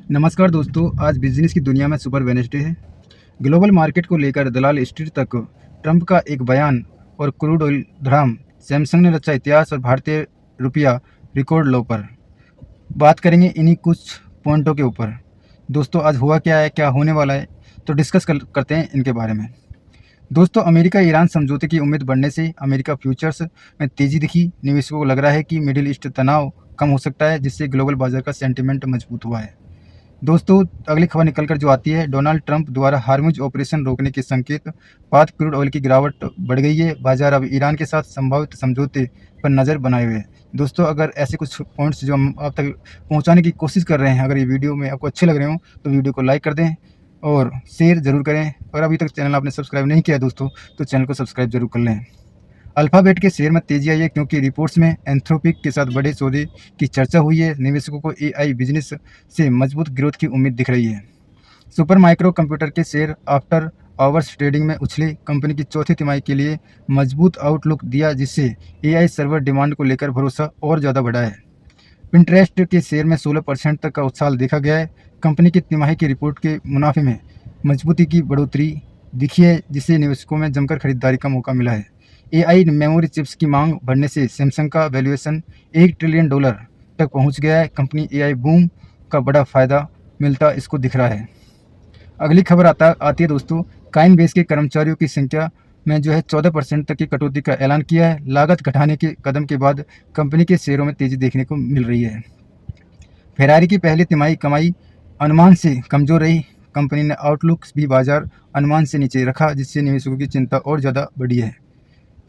नमस्कार दोस्तों, आज बिजनेस की दुनिया में सुपर वेडनेसडे है। ग्लोबल मार्केट को लेकर दलाल स्ट्रीट तक ट्रंप का एक बयान और क्रूड ऑयल धड़ाम, सैमसंग ने रचा इतिहास और भारतीय रुपया रिकॉर्ड लो पर। बात करेंगे इन्हीं कुछ पॉइंटों के ऊपर। दोस्तों, आज हुआ क्या है, क्या होने वाला है, तो डिस्कस करते हैं इनके बारे में। दोस्तों, अमेरिका ईरान समझौते की उम्मीद बढ़ने से अमेरिका फ्यूचर्स में तेजी दिखी। निवेशकों को लग रहा है कि मिडिल ईस्ट तनाव कम हो सकता है, जिससे ग्लोबल बाजार का सेंटीमेंट मजबूत हुआ है। दोस्तों, अगली खबर निकलकर जो आती है, डोनाल्ड ट्रंप द्वारा हार्मुज ऑपरेशन रोकने के संकेत बाद क्रूड ऑयल की गिरावट बढ़ गई है। बाजार अब ईरान के साथ संभावित समझौते पर नज़र बनाए हुए हैं। दोस्तों, अगर ऐसे कुछ पॉइंट्स जो हम आप तक पहुंचाने की कोशिश कर रहे हैं, अगर ये वीडियो में आपको अच्छे लग रहे हो तो वीडियो को लाइक कर दें और शेयर ज़रूर करें। और अभी तक चैनल आपने सब्सक्राइब नहीं किया दोस्तों, तो चैनल को सब्सक्राइब जरूर कर लें। अल्फ़ाबेट के शेयर में तेजी आई है क्योंकि रिपोर्ट्स में एंथ्रोपिक के साथ बड़े सौदे की चर्चा हुई है। निवेशकों को एआई बिजनेस से मजबूत ग्रोथ की उम्मीद दिख रही है। सुपर माइक्रो कंप्यूटर के शेयर आफ्टर आवर्स ट्रेडिंग में उछले। कंपनी की चौथी तिमाही के लिए मजबूत आउटलुक दिया, जिससे एआई सर्वर डिमांड को लेकर भरोसा और ज़्यादा बढ़ा है। पिंटरेस्ट के शेयर में 16% तक का उछाल देखा गया है। कंपनी की तिमाही की रिपोर्ट के मुनाफे में मजबूती की बढ़ोतरी दिखी है, जिससे निवेशकों में जमकर खरीदारी का मौका मिला है। एआई मेमोरी चिप्स की मांग बढ़ने से सैमसंग का वैल्यूएशन $1 ट्रिलियन तक पहुंच गया है। कंपनी एआई बूम का बड़ा फायदा मिलता इसको दिख रहा है। अगली खबर आती है दोस्तों, काइन बेस के कर्मचारियों की संख्या में जो है 14% तक की कटौती का ऐलान किया है। लागत घटाने के कदम के बाद कंपनी के शेयरों में तेजी देखने को मिल रही है। फेरारी की पहली तिमाही कमाई अनुमान से कमजोर रही। कंपनी ने आउटलुक भी बाजार अनुमान से नीचे रखा, जिससे निवेशकों की चिंता और ज़्यादा बढ़ी है।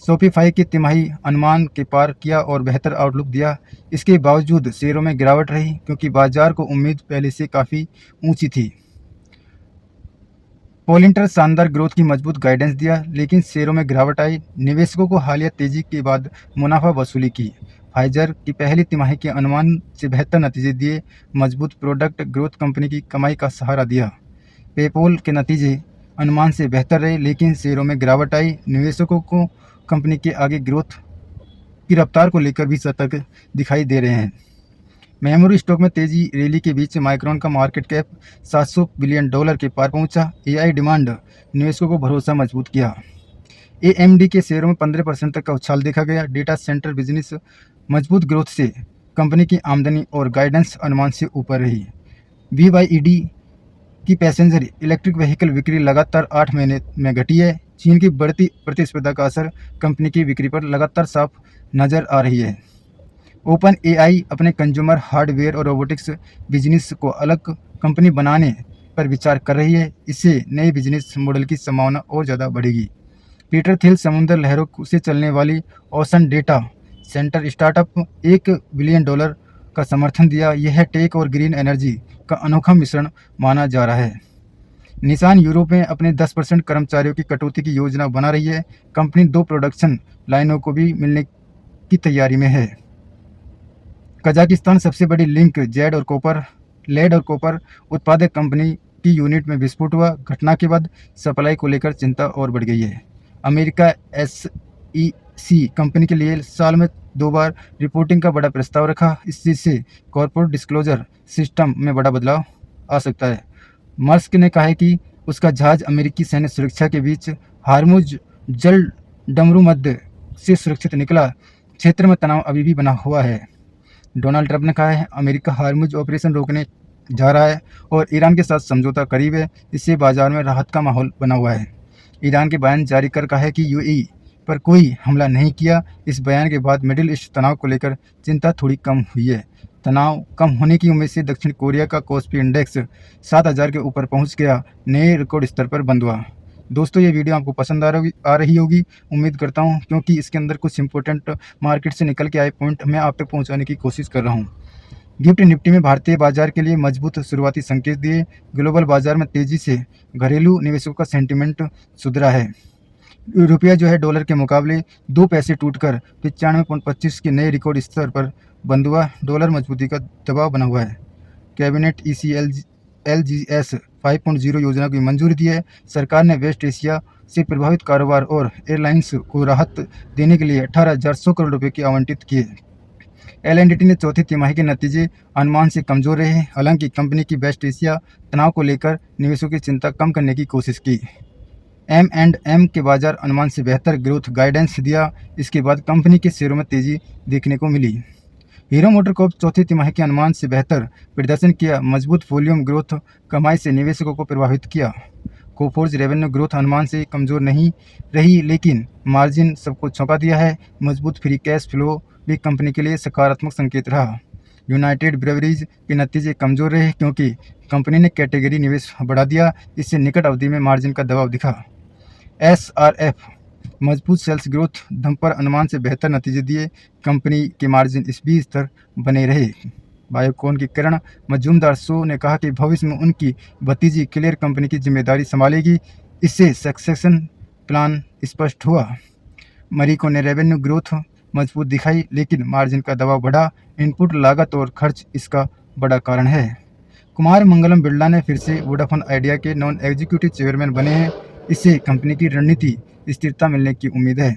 शॉपिफाई की तिमाही अनुमान के पार किया और बेहतर आउटलुक दिया। इसके बावजूद शेयरों में गिरावट रही क्योंकि बाजार को उम्मीद पहले से काफ़ी ऊंची थी। पॉलिंटर शानदार ग्रोथ की मजबूत गाइडेंस दिया, लेकिन शेयरों में गिरावट आई। निवेशकों को हालिया तेजी के बाद मुनाफा वसूली की। फाइजर की पहली तिमाही के अनुमान से बेहतर नतीजे दिए। मजबूत प्रोडक्ट ग्रोथ कंपनी की कमाई का सहारा दिया। पेपॉल के नतीजे अनुमान से बेहतर रहे, लेकिन शेयरों में गिरावट आई। निवेशकों को कंपनी के आगे ग्रोथ की रफ्तार को लेकर भी सतर्क दिखाई दे रहे हैं। मेमोरी स्टॉक में तेजी रैली के बीच माइक्रोन का मार्केट कैप $700 बिलियन के पार पहुंचा। एआई डिमांड निवेशकों को भरोसा मजबूत किया। एएमडी के शेयरों में 15% तक का उछाल देखा गया। डेटा सेंटर बिजनेस मजबूत ग्रोथ से कंपनी की आमदनी और गाइडेंस अनुमान से ऊपर रही। BYD की पैसेंजर इलेक्ट्रिक व्हीकल बिक्री लगातार 8 महीने में घटी है। चीन की बढ़ती प्रतिस्पर्धा का असर कंपनी की बिक्री पर लगातार साफ नजर आ रही है। ओपन एआई अपने कंज्यूमर हार्डवेयर और रोबोटिक्स बिजनेस को अलग कंपनी बनाने पर विचार कर रही है। इससे नए बिजनेस मॉडल की संभावना और ज़्यादा बढ़ेगी। पीटर थिल समुद्र लहरों से चलने वाली ocean data centre startup $1 billion का समर्थन दिया। यह टेक और ग्रीन एनर्जी का अनोखा मिश्रण माना जा रहा है। निसान यूरोप में अपने 10% कर्मचारियों की कटौती की योजना बना रही है। कंपनी 2 प्रोडक्शन लाइनों को भी मिलने की तैयारी में है। कजाकिस्तान सबसे बड़ी लिंक लेड और कॉपर उत्पादक कंपनी की यूनिट में विस्फोट हुआ। घटना के बाद सप्लाई को लेकर चिंता और बढ़ गई है। अमेरिका SEC कंपनी के लिए साल में 2 बार रिपोर्टिंग का बड़ा प्रस्ताव रखा। इस चीज से कॉर्पोरेट डिस्क्लोजर सिस्टम में बड़ा बदलाव आ सकता है। मर्स्क ने कहा है कि उसका जहाज अमेरिकी सैन्य सुरक्षा के बीच हार्मुज जल डमरू मध्य से सुरक्षित निकला। क्षेत्र में तनाव अभी भी बना हुआ है। डोनाल्ड ट्रंप ने कहा है अमेरिका हार्मुज ऑपरेशन रोकने जा रहा है और ईरान के साथ समझौता करीब है। इससे बाजार में राहत का माहौल बना हुआ है। ईरान के बयान जारी कर कहा है कि यूएई पर कोई हमला नहीं किया। इस बयान के बाद मिडिल ईस्ट तनाव को लेकर चिंता थोड़ी कम हुई है। तनाव कम होने की उम्मीद से दक्षिण कोरिया का कोस्पी इंडेक्स 7,000 के ऊपर पहुंच गया, नए रिकॉर्ड स्तर पर बंद हुआ। दोस्तों, ये वीडियो आपको पसंद आ रही होगी, उम्मीद करता हूँ, क्योंकि इसके अंदर कुछ इंपॉर्टेंट मार्केट से निकल के आए पॉइंट मैं आप तक पहुँचाने की कोशिश कर रहा हूँ। गिफ्ट निफ्टी में भारतीय बाजार के लिए मजबूत शुरुआती संकेत दिए। ग्लोबल बाजार में तेजी से घरेलू निवेशकों का सेंटीमेंट सुधरा है। रुपया जो है डॉलर के मुकाबले 2 पैसे टूटकर 95.25 के नए रिकॉर्ड स्तर पर बंद हुआ। डॉलर मजबूती का दबाव बना हुआ है। कैबिनेट ECLGS 5.0 योजना की मंजूरी दी है। सरकार ने वेस्ट एशिया से प्रभावित कारोबार और एयरलाइंस को राहत देने के लिए 18,100 करोड़ रुपए की आवंटित किए। एल&टी ने चौथी तिमाही के नतीजे अनुमान से कमजोर रहे। हालांकि कंपनी की वेस्ट एशिया तनाव को लेकर निवेशकों की चिंता कम करने की कोशिश की। M&M के बाजार अनुमान से बेहतर ग्रोथ गाइडेंस दिया। इसके बाद कंपनी के शेयरों में तेजी देखने को मिली। हीरो मोटरकॉर्प चौथी तिमाही के अनुमान से बेहतर प्रदर्शन किया। मजबूत वॉल्यूम ग्रोथ कमाई से निवेशकों को प्रभावित किया। कोफोर्ज रेवेन्यू ग्रोथ अनुमान से कमजोर नहीं रही, लेकिन मार्जिन सबको चौंका दिया है। मजबूत फ्री कैश फ्लो भी कंपनी के लिए सकारात्मक संकेत रहा। यूनाइटेड ब्रेवरीज के नतीजे कमजोर रहे क्योंकि कंपनी ने कैटेगरी निवेश बढ़ा दिया। इससे निकट अवधि में मार्जिन का दबाव दिखा। SRF मजबूत सेल्स ग्रोथ धमपर अनुमान से बेहतर नतीजे दिए। कंपनी के मार्जिन इस भी स्तर बने रहे। बायोकॉन की किरण मजूमदार शो ने कहा कि भविष्य में उनकी भतीजी क्लेयर कंपनी की जिम्मेदारी संभालेगी। इससे सक्सेशन प्लान स्पष्ट हुआ। मरिको ने रेवेन्यू ग्रोथ मजबूत दिखाई, लेकिन मार्जिन का दबाव बढ़ा। इनपुट लागत और खर्च इसका बड़ा कारण है। कुमार मंगलम बिरला ने फिर से वोडाफोन आइडिया के नॉन एग्जीक्यूटिव चेयरमैन बने हैं। इससे कंपनी की रणनीति स्थिरता मिलने की उम्मीद है।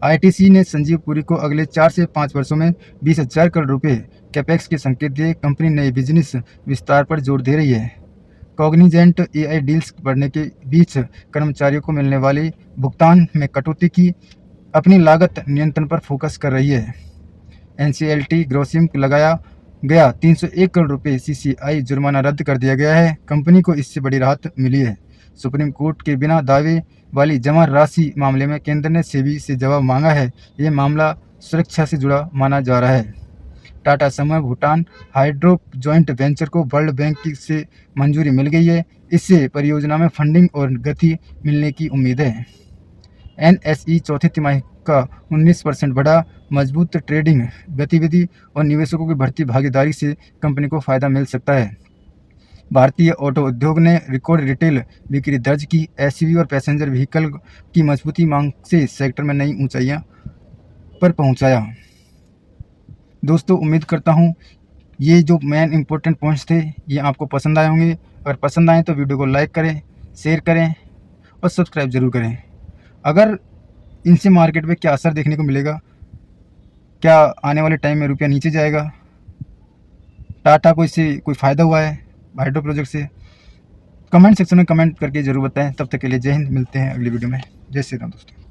ITC ने संजीव पुरी को अगले 4 से 5 वर्षों में 20,000 करोड़ रुपए कैपेक्स के संकेत दिए। कंपनी नए बिजनेस विस्तार पर जोर दे रही है। कॉग्निजेंट AI डील्स बढ़ने के बीच कर्मचारियों को मिलने वाले भुगतान में कटौती की अपनी लागत नियंत्रण पर फोकस कर रही है। NCLT ग्रोसिम लगाया गया 301 करोड़ रुपए CCI जुर्माना रद्द कर दिया गया है। कंपनी को इससे बड़ी राहत मिली है। सुप्रीम कोर्ट के बिना दावे वाली जमा राशि मामले में केंद्र ने सेबी से जवाब मांगा है। ये मामला सुरक्षा से जुड़ा माना जा रहा है। टाटा समूह भूटान हाइड्रो जॉइंट वेंचर को वर्ल्ड बैंक से मंजूरी मिल गई है। इससे परियोजना में फंडिंग और गति मिलने की उम्मीद है। NSE चौथी तिमाही का 19% बढ़ा। मजबूत ट्रेडिंग गतिविधि और निवेशकों की बढ़ती भागीदारी से कंपनी को फायदा मिल सकता है। भारतीय ऑटो उद्योग ने रिकॉर्ड रिटेल बिक्री दर्ज की। SUV और पैसेंजर व्हीकल की मजबूती मांग से सेक्टर में नई ऊंचाइयां पर पहुंचाया। दोस्तों, उम्मीद करता हूं ये जो मेन इंपॉर्टेंट पॉइंट्स थे ये आपको पसंद आए होंगे। अगर पसंद आए तो वीडियो को लाइक करें, शेयर करें और सब्सक्राइब जरूर करें। अगर इनसे मार्केट में क्या असर देखने को मिलेगा, क्या आने वाले टाइम में रुपया नीचे जाएगा, टाटा को इससे कोई फ़ायदा हुआ है हाइड्रो प्रोजेक्ट से, कमेंट सेक्शन में कमेंट करके ज़रूर बताएं। तब तक के लिए जय हिंद। मिलते हैं अगली वीडियो में। जय श्री राम दोस्तों।